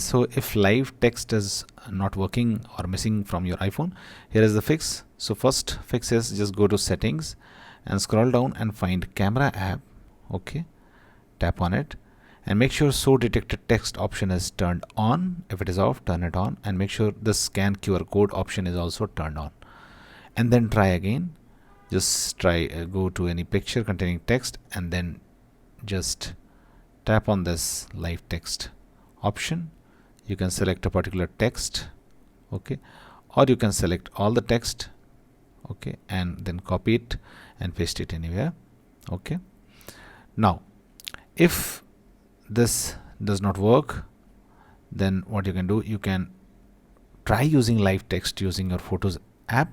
So if live text is not working or missing from your iPhone, here is the fix. So first fix is just go to settings and scroll down and find camera app. Okay, tap on it and make sure show detected text option is turned on. If it is off, turn it on, and make sure the scan QR code option is also turned on, and then try again. Just try go to any picture containing text and then just tap on this live text option. You can select a particular text, okay, or you can select all the text, okay, and then copy it and paste it anywhere. Okay, now if this does not work, then what you can do, you can try using live text using your Photos app.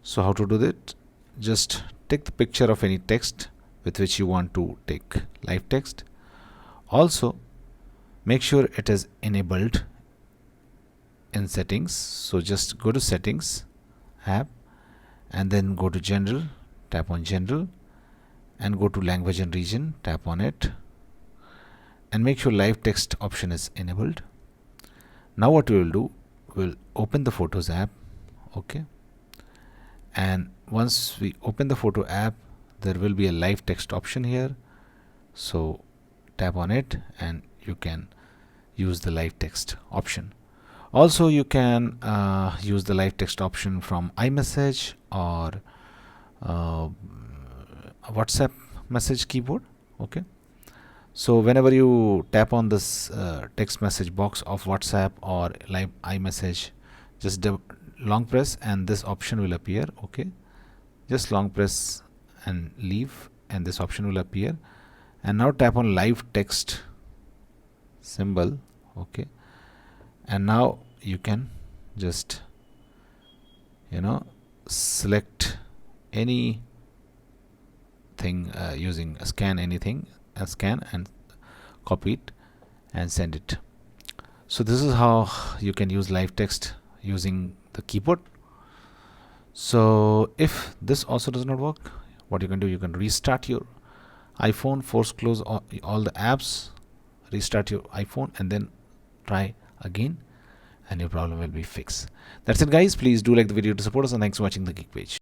So how to do that? Just take the picture of any text with which you want to take live text. Also make sure it is enabled in settings. So just go to settings app and then go to general, tap on general, and go to language and region, tap on it, and make sure live text option is enabled. Now what we will do, we'll open the Photos app. Okay, and once we open the photo app, there will be a live text option here. So tap on it and you can use the live text option. Also you can use the live text option from iMessage or WhatsApp message keyboard. Okay, so whenever you tap on this text message box of WhatsApp or live iMessage, just long press and this option will appear. Okay, just long press and leave and this option will appear, and now tap on live text symbol. Okay, and now you can just select any thing using scan anything, scan and copy it and send it. So this is how you can use live text using the keyboard. So if this also does not work, what you can do, you can restart your iPhone, force close all the apps, restart your iPhone and then try again, and your problem will be fixed. That's it guys. Please do like the video to support us, and thanks for watching the Geek Page.